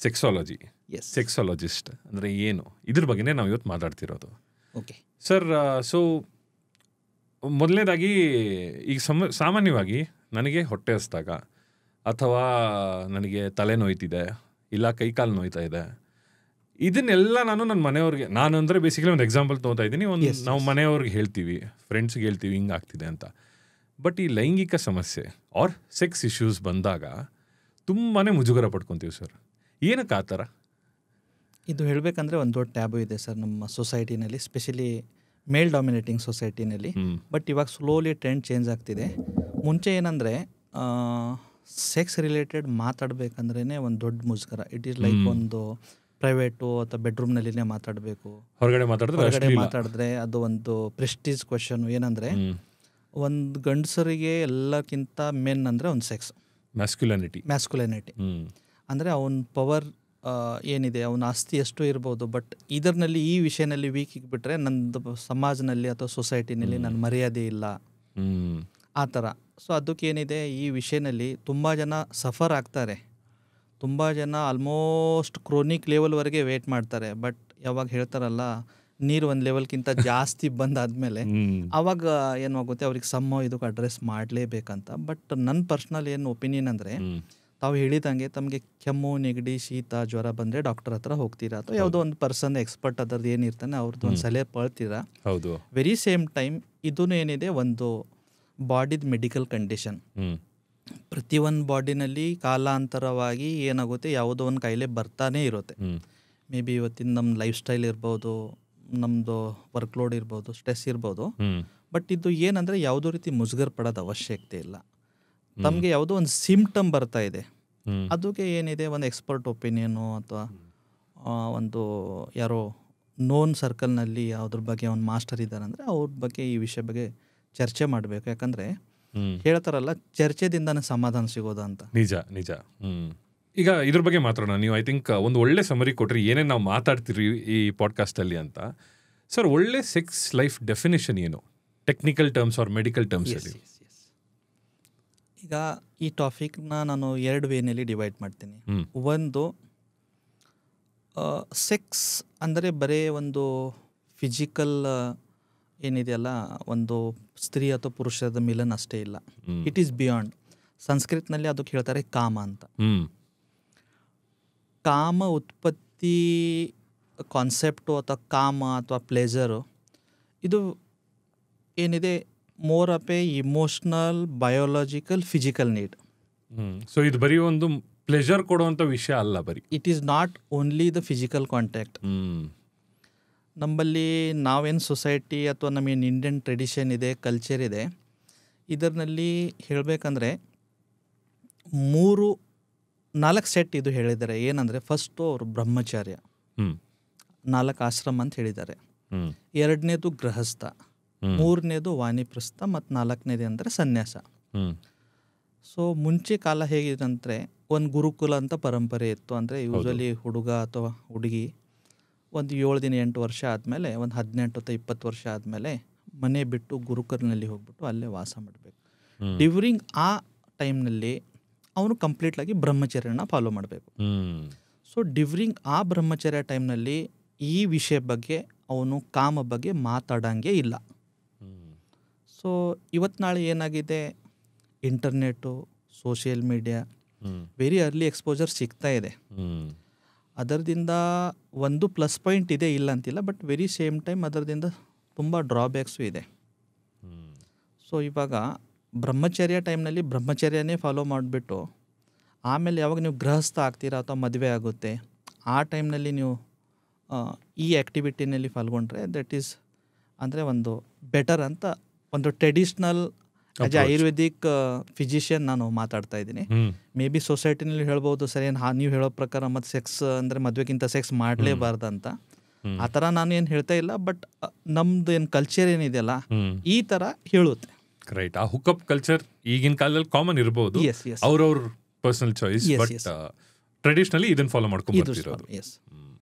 ಸೆಕ್ಸಾಲಜಿ, S sexologist ಅಂದರೆ ಏನು, ಇದ್ರ ಬಗ್ಗೆನೇ ನಾವು ಇವತ್ತು ಮಾತಾಡ್ತಿರೋದು. ಓಕೆ ಸರ್, ಸೊ ಮೊದಲನೇದಾಗಿ ಈಗ ಸಾಮಾನ್ಯವಾಗಿ ನನಗೆ ಹೊಟ್ಟೆ ಹಸ್ದಾಗ ಅಥವಾ ನನಗೆ ತಲೆ ನೋಯ್ತಿದೆ, ಇಲ್ಲ ಕೈಕಾಲು ನೋಯ್ತಾ ಇದೆ, ಇದನ್ನೆಲ್ಲ ನನ್ನ ಮನೆಯವ್ರಿಗೆ, ನಾನು ಅಂದರೆ ಬೇಸಿಕಲಿ ಒಂದು ಎಕ್ಸಾಂಪಲ್ ತೊಗೊತಾ ಇದ್ದೀನಿ, ನಾವು ಮನೆಯವ್ರಿಗೆ ಹೇಳ್ತೀವಿ, ಫ್ರೆಂಡ್ಸ್ಗೆ ಹೇಳ್ತೀವಿ ಹಿಂಗಾಗ್ತಿದೆ ಅಂತ. ಬಟ್ ಈ ಲೈಂಗಿಕ ಸಮಸ್ಯೆ ಆರ್ ಸೆಕ್ಸ್ ಇಶ್ಯೂಸ್ ಬಂದಾಗ ತುಂಬಾ ಮುಜುಗರ ಪಡ್ಕೊತೀವಿ ಸರ್. ಏನಕ್ಕೆ ಆ ಥರ? ಇದು ಹೇಳಬೇಕಂದ್ರೆ ಒಂದು ದೊಡ್ಡ ಟ್ಯಾಬು ಇದೆ ಸರ್ ನಮ್ಮ ಸೊಸೈಟಿನಲ್ಲಿ, ಸ್ಪೆಷಲಿ ಮೇಲ್ ಡಾಮಿನೇಟಿಂಗ್ ಸೊಸೈಟಿನಲ್ಲಿ. ಬಟ್ ಇವಾಗ ಸ್ಲೋಲಿ ಟ್ರೆಂಡ್ ಚೇಂಜ್ ಆಗ್ತಿದೆ. ಮುಂಚೆ ಏನಂದರೆ ಸೆಕ್ಸ್ ರಿಲೇಟೆಡ್ ಮಾತಾಡಬೇಕಂದ್ರೇ ಒಂದು ದೊಡ್ಡ ಮುಜುಗರ. ಇಟ್ ಈಸ್ ಲೈಕ್ ಒಂದು ಪ್ರೈವೇಟು ಅಥವಾ ಬೆಡ್ರೂಮ್ನಲ್ಲಿನೇ ಮಾತಾಡಬೇಕು, ಹೊರಗಡೆ ಮಾತಾಡಿದ್ರೆ ಅದು ಒಂದು ಪ್ರೆಸ್ಟೀಜ್ ಕ್ವೆಶನ್. ಏನಂದರೆ ಒಂದು ಗಂಡಸರಿಗೆ ಎಲ್ಲಕ್ಕಿಂತ ಮೆನ್ ಅಂದರೆ ಒಂದು ಸೆಕ್ಸ್, ಮ್ಯಾಸ್ಕ್ಯುಲಿನಿಟಿ ಅಂದರೆ ಅವನ ಪವರ್ ಏನಿದೆ, ಅವನ ಆಸ್ತಿ ಎಷ್ಟು ಇರ್ಬೋದು, ಬಟ್ ಇದರಲ್ಲಿ ಈ ವಿಷಯದಲ್ಲಿ ವೀಕ್ ಇಕ್ಬಿಟ್ರೆ ನಂದು ಸಮಾಜದಲ್ಲಿ ಅಥವಾ ಸೊಸೈಟಿನಲ್ಲಿ ನನ್ನ ಮರ್ಯಾದೆ ಇಲ್ಲ, ಆ ಥರ. ಸೊ ಅದಕ್ಕೇನಿದೆ, ಈ ವಿಷಯದಲ್ಲಿ ತುಂಬ ಜನ ಸಫರ್ ಆಗ್ತಾರೆ, ತುಂಬ ಜನ ಆಲ್ಮೋಸ್ಟ್ ಕ್ರೋನಿಕ್ ಲೆವೆಲ್ವರೆಗೆ ವೇಟ್ ಮಾಡ್ತಾರೆ. ಬಟ್ ಯಾವಾಗ ಹೇಳ್ತಾರಲ್ಲ ನೀರು ಒಂದು ಲೆವೆಲ್ಗಿಂತ ಜಾಸ್ತಿ ಬಂದಾದ್ಮೇಲೆ ಆವಾಗ ಏನಾಗುತ್ತೆ, ಅವ್ರಿಗೆ ಇದಕ್ಕೆ ಅಡ್ರೆಸ್ ಮಾಡಲೇಬೇಕಂತ. ಬಟ್ ನನ್ನ ಪರ್ಸ್ನಲ್ ಏನು ಒಪಿನಿಯನ್ ಅಂದರೆ, ತಾವು ಹೇಳಿದಂಗೆ ತಮಗೆ ಕೆಮ್ಮು, ನೆಗಡಿ, ಶೀತ, ಜ್ವರ ಬಂದರೆ ಡಾಕ್ಟರ್ ಹತ್ರ ಹೋಗ್ತೀರಾ, ಅಥವಾ ಯಾವುದೋ ಒಂದು ಪರ್ಸನ್ ಎಕ್ಸ್ಪರ್ಟ್ ಅದರದ್ದು ಏನಿರ್ತಾನೆ ಅವ್ರದ್ದು ಒಂದು ಸಲಹೆ ಪಡ್ತೀರಾ. ವೆರಿ ಸೇಮ್ ಟೈಮ್ ಇದೂ ಏನಿದೆ ಒಂದು ಬಾಡಿದ ಮೆಡಿಕಲ್ ಕಂಡೀಷನ್. ಪ್ರತಿಯೊಂದು ಬಾಡಿನಲ್ಲಿ ಕಾಲಾಂತರವಾಗಿ ಏನಾಗುತ್ತೆ, ಯಾವುದೋ ಒಂದು ಕಾಯಿಲೆ ಬರ್ತಾನೆ ಇರುತ್ತೆ. ಮೇ ಬಿ ಇವತ್ತಿನ ನಮ್ಮ ಲೈಫ್ ಸ್ಟೈಲ್ ಇರ್ಬೋದು, ನಮ್ಮದು ವರ್ಕ್ ಲೋಡ್ ಇರ್ಬೋದು, ಸ್ಟ್ರೆಸ್ ಇರ್ಬೋದು. ಬಟ್ ಇದು ಏನಂದರೆ ಯಾವುದೋ ರೀತಿ ಮುಜುಗರ ಪಡೋದು ಅವಶ್ಯಕತೆ ಇಲ್ಲ. ತಮಗೆ ಯಾವುದೋ ಒಂದು ಸಿಂಪ್ಟಮ್ ಬರ್ತಾ ಇದೆ, ಅದಕ್ಕೆ ಏನಿದೆ ಒಂದು ಎಕ್ಸ್ಪರ್ಟ್ ಒಪಿನಿಯನು ಅಥವಾ ಒಂದು ಯಾರೋ ನೋನ್ ಸರ್ಕಲ್ನಲ್ಲಿ ಯಾವುದ್ರ ಬಗ್ಗೆ ಒಂದು ಮಾಸ್ಟರ್ ಇದ್ದಾರೆ ಅಂದರೆ ಅವ್ರ ಬಗ್ಗೆ ಈ ವಿಷಯ ಬಗ್ಗೆ ಚರ್ಚೆ ಮಾಡಬೇಕು. ಯಾಕಂದರೆ ಹೇಳ್ತಾರಲ್ಲ, ಚರ್ಚೆದಿಂದಾನೇ ಸಮಾಧಾನ ಸಿಗೋದು ಅಂತ. ನಿಜ. ಈಗ ಇದ್ರ ಬಗ್ಗೆ ಮಾತಾಡೋಣ. ನೀವು ಐ ಥಿಂಕ್ ಒಂದು ಒಳ್ಳೆ ಸಮರಿ ಕೊಟ್ರಿ ಏನೇನು ನಾವು ಮಾತಾಡ್ತೀರಿ ಈ ಪಾಡ್ಕಾಸ್ಟಲ್ಲಿ ಅಂತ. ಸರ್, ಒಳ್ಳೆ ಸೆಕ್ಸ್ ಲೈಫ್ ಡೆಫಿನೇಷನ್ ಏನು, technical terms are medical terms ಅಲ್ಲಿ? ಈಗ ಈ ಟಾಪಿಕ್ನ ನಾನು 2 ವೇನಲ್ಲಿ ಡಿವೈಡ್ ಮಾಡ್ತೀನಿ. ಒಂದು, ಸೆಕ್ಸ್ ಅಂದರೆ ಬರೀ ಒಂದು ಫಿಸಿಕಲ್ ಏನಿದೆಯಲ್ಲ, ಒಂದು ಸ್ತ್ರೀ ಅಥವಾ ಪುರುಷದ ಮಿಲನ್ ಅಷ್ಟೇ ಇಲ್ಲ. It is beyond. ಸಂಸ್ಕೃತನಲ್ಲಿ ಅದಕ್ಕೆ ಹೇಳ್ತಾರೆ ಕಾಮ ಅಂತ. ಕಾಮ ಉತ್ಪತ್ತಿ ಕಾನ್ಸೆಪ್ಟು ಅಥವಾ ಕಾಮ ಅಥವಾ ಪ್ಲೇಜರು, ಇದು ಏನಿದೆ more of A emotional, biological, physical need. So ಇದು ಬರೀ ಒಂದು ಪ್ಲೆಜರ್ ಕೊಡುವಂಥ ವಿಷಯ ಅಲ್ಲ ಬರೀ. It is not only the physical contact. ನಮ್ಮಲ್ಲಿ ನಾವೇನು ಸೊಸೈಟಿ ಅಥವಾ ನಮಗೇನು ಇಂಡಿಯನ್ ಟ್ರೆಡಿಷನ್ ಇದೆ, ಕಲ್ಚರ್ ಇದೆ, ಇದರಲ್ಲಿ ಹೇಳಬೇಕಂದ್ರೆ 3-4 ಸೆಟ್ ಇದು ಹೇಳಿದ್ದಾರೆ. ಏನಂದರೆ, ಫಸ್ಟು ಅವರು ಬ್ರಹ್ಮಚಾರ್ಯ, 4 ಆಶ್ರಮ ಅಂತ ಹೇಳಿದ್ದಾರೆ. 2ನೇದು ಗೃಹಸ್ಥ, 3ನೇದು ವಾನಿಪ್ರಸ್ಥ, ಮತ್ತು 4ನೇದು ಅಂದರೆ ಸನ್ಯಾಸ. ಸೊ ಮುಂಚೆ ಕಾಲ ಹೇಗಿದೆ ಅಂದರೆ, ಒಂದು ಗುರುಕುಲ ಅಂತ ಪರಂಪರೆ ಇತ್ತು. ಅಂದರೆ ಯೂಶ್ವಲಿ ಹುಡುಗ ಅಥವಾ ಹುಡುಗಿ ಒಂದು 7 ದಿನ 8 ವರ್ಷ ಆದಮೇಲೆ, ಒಂದು 18 ಅಥವಾ 20 ವರ್ಷ ಆದಮೇಲೆ ಮನೆ ಬಿಟ್ಟು ಗುರುಕುಲನಲ್ಲಿ ಹೋಗ್ಬಿಟ್ಟು ಅಲ್ಲೇ ವಾಸ ಮಾಡಬೇಕು. ಡ್ಯೂರಿಂಗ್ ಆ ಟೈಮ್ನಲ್ಲಿ ಅವನು ಕಂಪ್ಲೀಟ್ಲಾಗಿ ಬ್ರಹ್ಮಚರ್ಯನ ಫಾಲೋ ಮಾಡಬೇಕು. ಸೊ ಡ್ಯೂರಿಂಗ್ ಆ ಬ್ರಹ್ಮಚರ್ಯ ಟೈಮ್ನಲ್ಲಿ ಈ ವಿಷಯ ಬಗ್ಗೆ ಅವನು ಕಾಮ ಬಗ್ಗೆ ಮಾತಾಡಂಗೆ ಇಲ್ಲ. ಸೊ ಇವತ್ತು ನಾಳೆ ಏನಾಗಿದೆ, internet, social media, very early exposure ಸಿಗ್ತಾ ಇದೆ. ಅದರದಿಂದ ಒಂದು ಪ್ಲಸ್ ಪಾಯಿಂಟ್ ಇದೆ, ಇಲ್ಲ ಅಂತಿಲ್ಲ, ಬಟ್ ವೆರಿ ಸೇಮ್ ಟೈಮ್ ಅದರದಿಂದ ತುಂಬ ಡ್ರಾಬ್ಯಾಕ್ಸು ಇದೆ. ಸೊ ಇವಾಗ ಬ್ರಹ್ಮಚರ್ಯ ಟೈಮ್ನಲ್ಲಿ ಬ್ರಹ್ಮಚರ್ಯನೇ ಫಾಲೋ ಮಾಡಿಬಿಟ್ಟು ಆಮೇಲೆ ಯಾವಾಗ ನೀವು ಗೃಹಸ್ಥ ಆಗ್ತೀರಾ ಅಥವಾ ಮದುವೆ ಆಗುತ್ತೆ, ಆ ಟೈಮ್ನಲ್ಲಿ ನೀವು ಈ ಆ್ಯಕ್ಟಿವಿಟಿನಲ್ಲಿ ಪಾಲ್ಗೊಂಡ್ರೆ ದಟ್ ಈಸ್ ಅಂದರೆ ಒಂದು ಬೆಟರ್ ಅಂತ ಒಂದು traditional as A Ayurvedic physician ನಾನು ಮಾತಾಡ್ತಾ ಇದ್ದೀನಿ. ಮೇ ಬಿ ಸೊಸೈಟಿನಲ್ಲಿ ಹೇಳ್ಬೋದು, ಸರಿ ನೀವು ಹೇಳೋ ಪ್ರಕಾರ ಮತ್ತು ಸೆಕ್ಸ್ ಅಂದರೆ ಮದುವೆಗಿಂತ ಸೆಕ್ಸ್ ಮಾಡಲೇಬಾರ್ದಂತ, ಆ ಥರ ನಾನು ಏನು ಹೇಳ್ತಾ ಇಲ್ಲ. ಬಟ್ ನಮ್ದು ಏನು ಕಲ್ಚರ್ ಏನಿದೆಯಲ್ಲ ಈ ಥರ ಹೇಳುತ್ತೆ. ರೈಟ್. ಆ ಹುಕ್ಅಪ್ ಕಲ್ಚರ್ ಈಗಿನ ಕಾಲದಲ್ಲಿ ಕಾಮನ್ ಇರ್ಬೋದು, ಅವ್ರವ್ರ ಪರ್ಸನಲ್ ಚಾಯ್ಸ್, ಬಟ್ ಟ್ರೆಡಿಷನಲಿ ಇದನ್ನ ಫಾಲೋ ಮಾಡ್ಕೊಂಡು ಬರ್ತಿರೋದು.